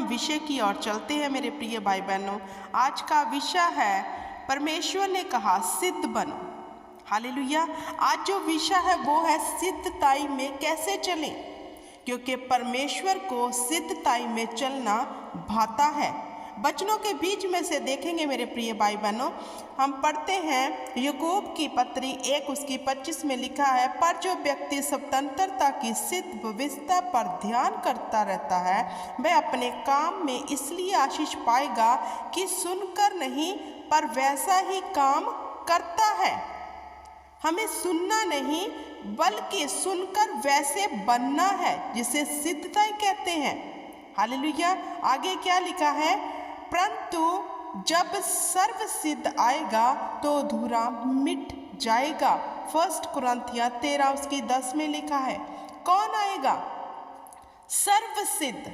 विषय की ओर चलते हैं मेरे प्रिय भाई बहनों। आज का विषय है परमेश्वर ने कहा सिद्ध बनो। हालेलुया। आज जो विषय है वो है सिद्धताई में कैसे चलें, क्योंकि परमेश्वर को सिद्धताई में चलना भाता है। वचनों के बीच में से देखेंगे मेरे प्रिय भाई बहनों, हम पढ़ते हैं याकूब की पत्री 1 उसकी 25 में लिखा है, पर जो व्यक्ति स्वतंत्रता की सिद्ध व्यवस्था पर ध्यान करता रहता है वह अपने काम में इसलिए आशीष पाएगा कि सुनकर नहीं पर वैसा ही काम करता है। हमें सुनना नहीं बल्कि सुनकर वैसे बनना है, जिसे सिद्धताई कहते हैं। हालेलुया। आगे क्या लिखा है, परंतु जब सर्व सिद्ध आएगा तो अधूरा मिट जाएगा। 1 कुरिन्थियों 13 उसकी 10 में लिखा है। कौन आएगा? सर्व सिद्ध,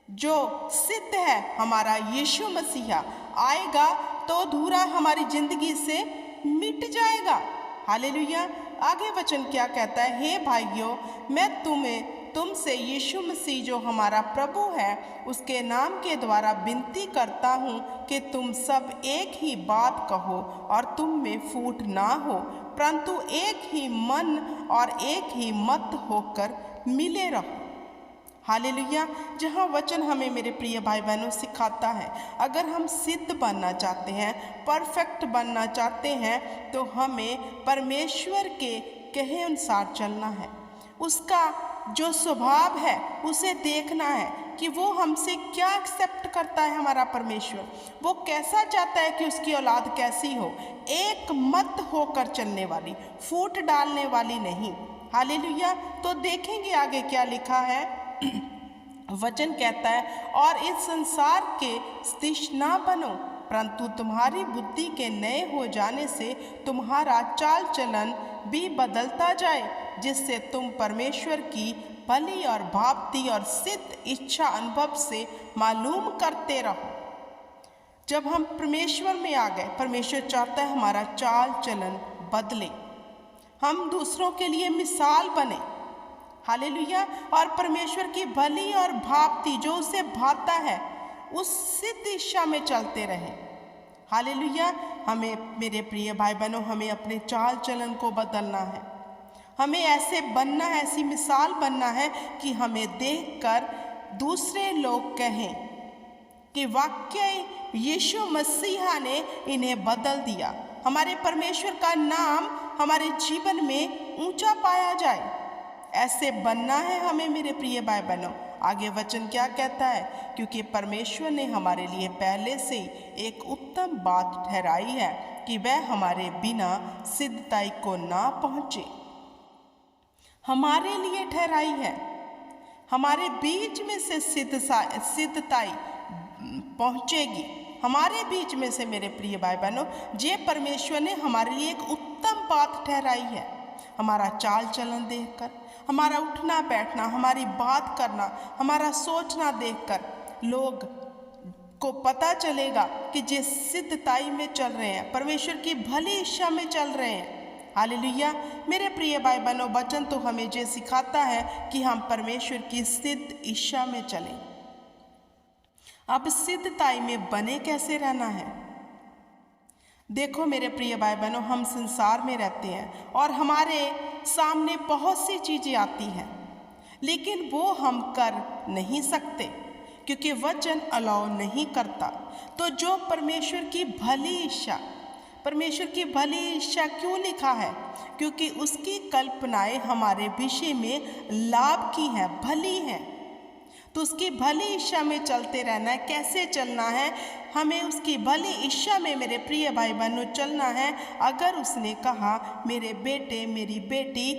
जो सिद्ध है हमारा यीशु मसीहा आएगा तो अधूरा हमारी जिंदगी से मिट जाएगा। हालेलुया। आगे वचन क्या कहता है, हे भाइयों मैं तुमसे यीशु मसीह जो हमारा प्रभु है उसके नाम के द्वारा विनती करता हूँ कि तुम सब एक ही बात कहो और तुम में फूट ना हो, परंतु एक ही मन और एक ही मत होकर मिले रहो। हालेलुया। जहाँ वचन हमें मेरे प्रिय भाई बहनों सिखाता है, अगर हम सिद्ध बनना चाहते हैं, परफेक्ट बनना चाहते हैं, तो हमें परमेश्वर के कहे अनुसार चलना है। उसका जो स्वभाव है उसे देखना है कि वो हमसे क्या एक्सेप्ट करता है। हमारा परमेश्वर वो कैसा चाहता है कि उसकी औलाद कैसी हो, एक मत होकर चलने वाली, फूट डालने वाली नहीं। हालेलुया। तो देखेंगे आगे क्या लिखा है। वचन कहता है, और इस संसार के सदृश ना बनो, परंतु तुम्हारी बुद्धि के नए हो जाने से तुम्हारा चाल चलन भी बदलता जाए, जिससे तुम परमेश्वर की भली और भावती और सिद्ध इच्छा अनुभव से मालूम करते रहो। जब हम परमेश्वर में आ गए, परमेश्वर चाहता है हमारा चाल चलन बदले, हम दूसरों के लिए मिसाल बने। हालेलुया। और परमेश्वर की भली और भावती जो उसे भाता है उस सिद्ध दिशा में चलते रहे। हालेलुया। हमें मेरे प्रिय भाई बहनों, हमें अपने चाल चलन को बदलना है। हमें ऐसे बनना है, ऐसी मिसाल बनना है कि हमें देखकर दूसरे लोग कहें कि वाकई यीशु मसीहा ने इन्हें बदल दिया। हमारे परमेश्वर का नाम हमारे जीवन में ऊंचा पाया जाए, ऐसे बनना है हमें मेरे प्रिय भाई बहनों। आगे वचन क्या कहता है, क्योंकि परमेश्वर ने हमारे लिए पहले से एक उत्तम बात ठहराई है कि वह हमारे बिना सिद्धताई को ना पहुँचे। हमारे लिए ठहराई है, हमारे बीच में से सिद्धताई पहुँचेगी, हमारे बीच में से मेरे प्रिय भाई बहनों। ये परमेश्वर ने हमारे लिए एक उत्तम बात ठहराई है। हमारा चाल चलन देखकर, हमारा उठना बैठना, हमारी बात करना, हमारा सोचना देखकर लोग को पता चलेगा कि जिस सिद्धताई में चल रहे हैं, परमेश्वर की भली इच्छा में चल रहे हैं। हालेलुया। मेरे प्रिय भाई बहनों, वचन तो हमें ये सिखाता है कि हम परमेश्वर की सिद्ध इच्छा में चलें। अब सिद्धताई में बने कैसे रहना है? देखो मेरे प्रिय भाई बहनों, हम संसार में रहते हैं और हमारे सामने बहुत सी चीज़ें आती हैं, लेकिन वो हम कर नहीं सकते क्योंकि वचन अलाउ नहीं करता। तो जो परमेश्वर की भली इच्छा, परमेश्वर की भली इच्छा क्यों लिखा है? क्योंकि उसकी कल्पनाएं हमारे विषय में लाभ की हैं, भली हैं। तो उसकी भली इच्छा में चलते रहना है। कैसे चलना है? हमें उसकी भली इच्छा में मेरे प्रिय भाई बहनों चलना है। अगर उसने कहा मेरे बेटे मेरी बेटी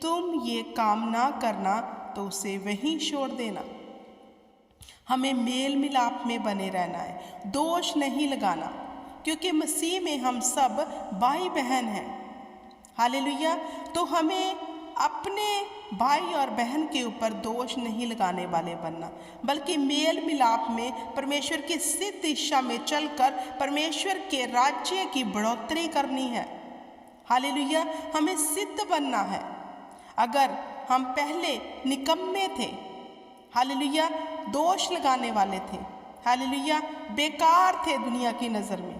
तुम ये काम ना करना, तो उसे वहीं छोड़ देना। हमें मेल मिलाप में बने रहना है, दोष नहीं लगाना, क्योंकि मसीह में हम सब भाई बहन हैं। हालेलुया। तो हमें अपने भाई और बहन के ऊपर दोष नहीं लगाने वाले बनना, बल्कि मेल मिलाप में परमेश्वर की सिद्ध इच्छा में चलकर परमेश्वर के राज्य की बढ़ोतरी करनी है। हालेलुया। हमें सिद्ध बनना है। अगर हम पहले निकम्मे थे, हालेलुया, दोष लगाने वाले थे। हालेलुया, बेकार थे दुनिया की नज़र में।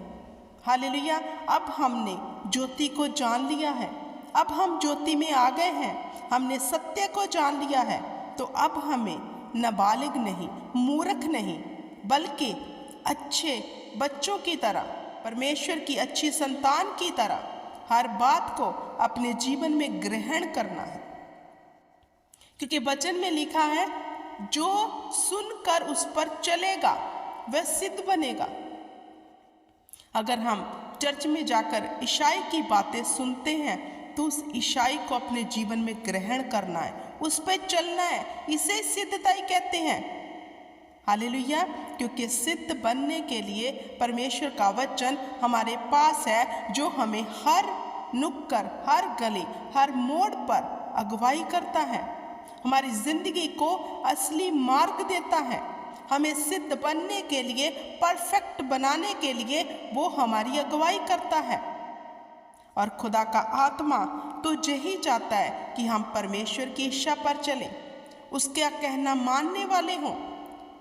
हालेलुया, अब हमने ज्योति को जान लिया है, अब हम ज्योति में आ गए हैं, हमने सत्य को जान लिया है। तो अब हमें नाबालिग नहीं, मूर्ख नहीं, बल्कि अच्छे बच्चों की तरह, परमेश्वर की अच्छी संतान की तरह हर बात को अपने जीवन में ग्रहण करना है। क्योंकि वचन में लिखा है, जो सुनकर उस पर चलेगा वह सिद्ध बनेगा। अगर हम चर्च में जाकर ईसाई की बातें सुनते हैं तो उस ईसाई को अपने जीवन में ग्रहण करना है, उस पर चलना है। इसे सिद्धताई कहते हैं। हालेलुया, क्योंकि सिद्ध बनने के लिए परमेश्वर का वचन हमारे पास है, जो हमें हर नुक्कड़, हर गली, हर मोड़ पर अगुवाई करता है, हमारी जिंदगी को असली मार्ग देता है। हमें सिद्ध बनने के लिए, परफेक्ट बनाने के लिए वो हमारी अगुवाई करता है। और खुदा का आत्मा तो यही चाहता है कि हम परमेश्वर की इच्छा पर चलें, उसका कहना मानने वाले हों,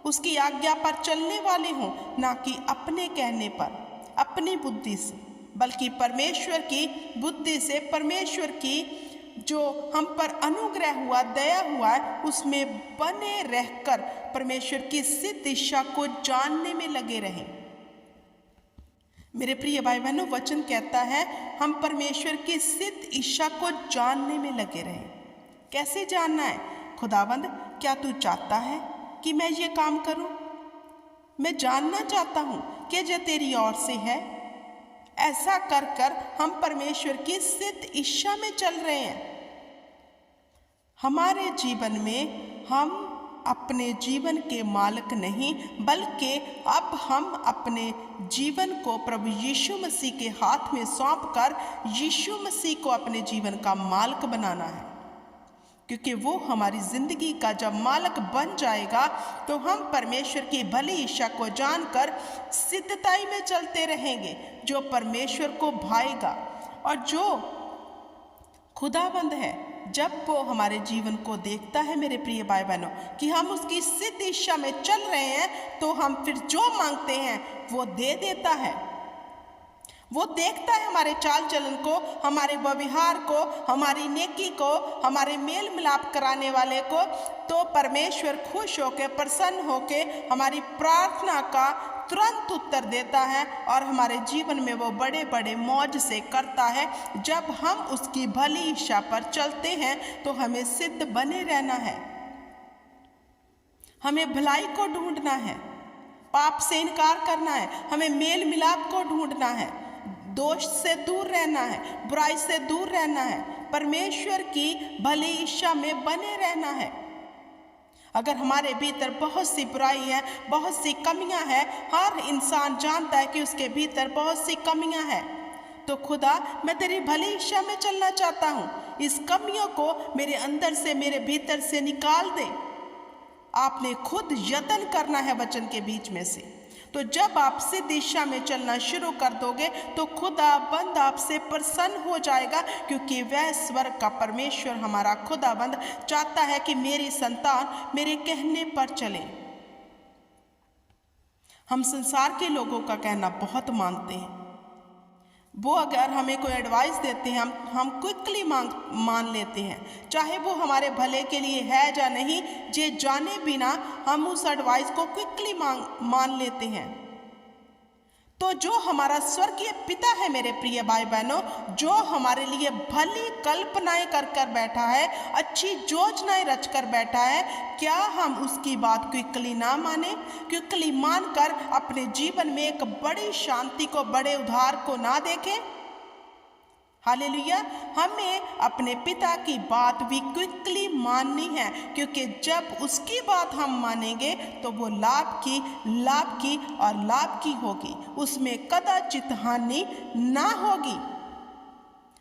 उसकी आज्ञा पर चलने वाले हों, ना कि अपने कहने पर, अपनी बुद्धि से, बल्कि परमेश्वर की बुद्धि से, परमेश्वर की जो हम पर अनुग्रह हुआ, दया हुआ है, उसमें बने रहकर परमेश्वर की सिद्ध इच्छा को जानने में लगे रहें। मेरे प्रिय भाई बहनों, वचन कहता है हम परमेश्वर की सिद्ध इच्छा को जानने में लगे रहें। कैसे जानना है? खुदावंद, क्या तू चाहता है कि मैं ये काम करूं? मैं जानना चाहता हूं कि जो तेरी ओर से है। ऐसा कर कर हम परमेश्वर की सिद्ध इच्छा में चल रहे हैं। हमारे जीवन में हम अपने जीवन के मालिक नहीं, बल्कि अब हम अपने जीवन को प्रभु यीशु मसीह के हाथ में सौंपकर यीशु मसीह को अपने जीवन का मालिक बनाना है। क्योंकि वो हमारी जिंदगी का जब मालिक बन जाएगा तो हम परमेश्वर की भली इच्छा को जानकर सिद्धताई में चलते रहेंगे, जो परमेश्वर को भाएगा। और जो खुदाबंद है, जब वो हमारे जीवन को देखता है मेरे प्रिय भाई बहनों कि हम उसकी सिद्ध इच्छा में चल रहे हैं, तो हम फिर जो मांगते हैं वो दे देता है। वो देखता है हमारे चाल चलन को, हमारे व्यवहार को, हमारी नेकी को, हमारे मेल मिलाप कराने वाले को। तो परमेश्वर खुश होके, प्रसन्न होके हमारी प्रार्थना का तुरंत उत्तर देता है और हमारे जीवन में वो बड़े बड़े मौज से करता है। जब हम उसकी भली इच्छा पर चलते हैं तो हमें सिद्ध बने रहना है। हमें भलाई को ढूंढना है, पाप से इनकार करना है, हमें मेल मिलाप को ढूंढना है, दोष से दूर रहना है, बुराई से दूर रहना है, परमेश्वर की भली इच्छा में बने रहना है। अगर हमारे भीतर बहुत सी बुराई है, बहुत सी कमियां हैं, हर इंसान जानता है कि उसके भीतर बहुत सी कमियां हैं, तो खुदा मैं तेरी भली इच्छा में चलना चाहता हूँ, इस कमियों को मेरे अंदर से, मेरे भीतर से निकाल दे। आपने खुद यत्न करना है वचन के बीच में से। तो जब आप सिद्ध दिशा में चलना शुरू कर दोगे तो खुदाबंद आपसे प्रसन्न हो जाएगा, क्योंकि वह स्वर्ग का परमेश्वर हमारा खुदाबंद चाहता है कि मेरी संतान मेरे कहने पर चले। हम संसार के लोगों का कहना बहुत मानते हैं। वो अगर हमें कोई एडवाइस देते हैं हम क्विकली मान लेते हैं, चाहे वो हमारे भले के लिए है या नहीं, जे जाने बिना हम उस एडवाइस को क्विकली मान लेते हैं। तो जो हमारा स्वर्गीय पिता है मेरे प्रिय भाई बहनों, जो हमारे लिए भली कल्पनाएं कर कर बैठा है, अच्छी योजनाएं रच कर बैठा है, क्या हम उसकी बात क्विकली ना माने? क्विकली मानकर अपने जीवन में एक बड़ी शांति को, बड़े उद्धार को ना देखें? हालेलुया। हमें अपने पिता की बात भी क्विकली माननी है, क्योंकि जब उसकी बात हम मानेंगे तो वो लाभ की और लाभ की होगी, उसमें कदाचित हानि ना होगी।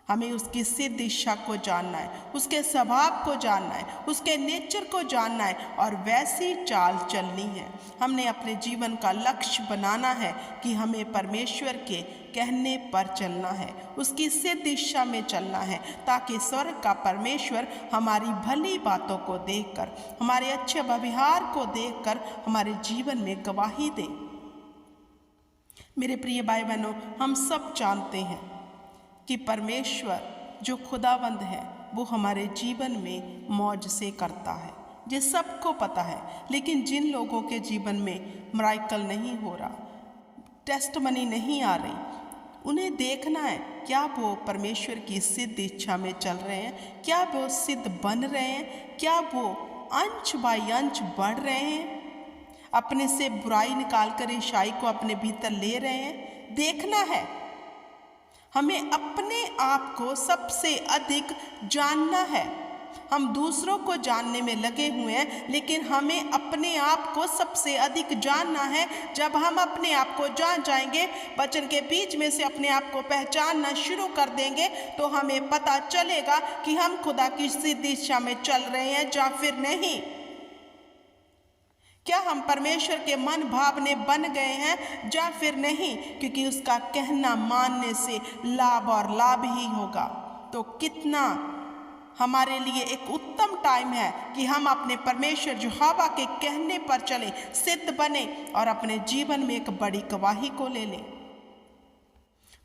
हमें उसकी सिद्ध इच्छा को जानना है, उसके स्वभाव को जानना है, उसके नेचर को जानना है और वैसी चाल चलनी है। हमने अपने जीवन का लक्ष्य बनाना है कि हमें परमेश्वर के कहने पर चलना है, उसकी सिद्ध इच्छा में चलना है, ताकि स्वर्ग का परमेश्वर हमारी भली बातों को देखकर, हमारे अच्छे व्यवहार को देखकर हमारे जीवन में गवाही दे। मेरे प्रिय भाई बहनों, हम सब जानते हैं कि परमेश्वर जो खुदावंद है वो हमारे जीवन में मौज से करता है, ये सबको पता है। लेकिन जिन लोगों के जीवन में मिरेकल नहीं हो रहा, टेस्टमनी नहीं आ रही, उन्हें देखना है क्या वो परमेश्वर की सिद्ध इच्छा में चल रहे हैं, क्या वो सिद्ध बन रहे हैं, क्या वो अंश बाई अंश बढ़ रहे हैं, अपने से बुराई निकाल कर अच्छाई को अपने भीतर ले रहे हैं। देखना है, हमें अपने आप को सबसे अधिक जानना है। हम दूसरों को जानने में लगे हुए हैं, लेकिन हमें अपने आप को सबसे अधिक जानना है। जब हम अपने आप को जान जाएंगे, वचन के बीच में से अपने आप को पहचानना शुरू कर देंगे, तो हमें पता चलेगा कि हम खुदा की सिद्ध इच्छा में चल रहे हैं या फिर नहीं। क्या हम परमेश्वर के मन भावने बन गए हैं या फिर नहीं, क्योंकि उसका कहना मानने से लाभ और लाभ ही होगा। तो कितना हमारे लिए एक उत्तम टाइम है कि हम अपने परमेश्वर यहोवा के कहने पर चले, सिद्ध बने और अपने जीवन में एक बड़ी गवाही को ले लें।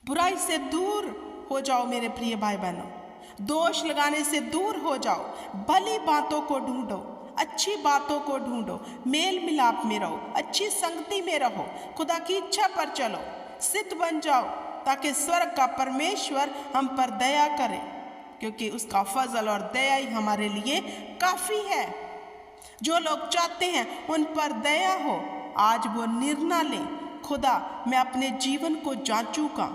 बुराई से दूर हो जाओ मेरे प्रिय भाई बहनों, दोष लगाने से दूर हो जाओ, भली बातों को ढूंढो, अच्छी बातों को ढूंढो, मेल मिलाप में रहो, अच्छी संगति में रहो, खुदा की इच्छा पर चलो, सिद्ध बन जाओ, ताकि स्वर्ग का परमेश्वर हम पर दया करे, क्योंकि उसका फजल और दया ही हमारे लिए काफ़ी है। जो लोग चाहते हैं उन पर दया हो, आज वो निर्णय लें, खुदा मैं अपने जीवन को जांचूंगा,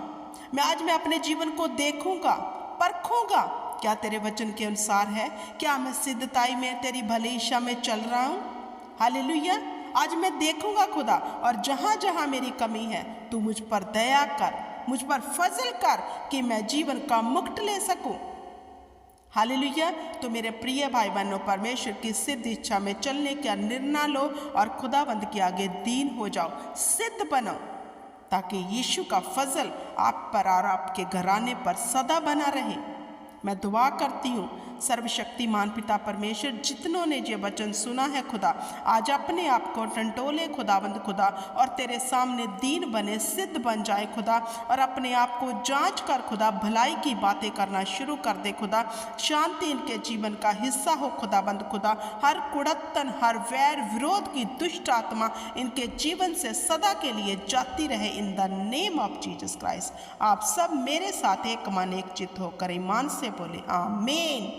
मैं अपने जीवन को देखूंगा, परखूंगा, क्या तेरे वचन के अनुसार है, क्या मैं सिद्धताई में तेरी भली इच्छा में चल रहा हूँ। हालेलुया। आज मैं देखूंगा खुदा, और जहाँ जहाँ मेरी कमी है तू मुझ पर दया कर, मुझ पर फजल कर कि मैं जीवन का मुक्त ले सकूं। हालेलुया। तो मेरे प्रिय भाई बहनों, परमेश्वर की सिद्ध इच्छा में चलने का निर्णय लो और खुदावंद के आगे दीन हो जाओ, सिद्ध बनो, ताकि यीशु का फजल आप पर और आपके घराने पर सदा बना रहे। मैं दुआ करती हूँ सर्वशक्तिमान पिता परमेश्वर, जितनों ने ये वचन सुना है खुदा, आज अपने आप को टंटोले खुदावंद खुदा, और तेरे सामने दीन बने, सिद्ध बन जाए खुदा, और अपने आप को जांच कर खुदा भलाई की बातें करना शुरू कर दे खुदा। शांति इनके जीवन का हिस्सा हो खुदावंद खुदा। हर कुड़त्तन, हर वैर विरोध की दुष्ट आत्मा इनके जीवन से सदा के लिए जाती रहे, in the name of Jesus Christ. आप सब मेरे साथ एक मन एक चित्त होकर ईमान से बोले आमीन।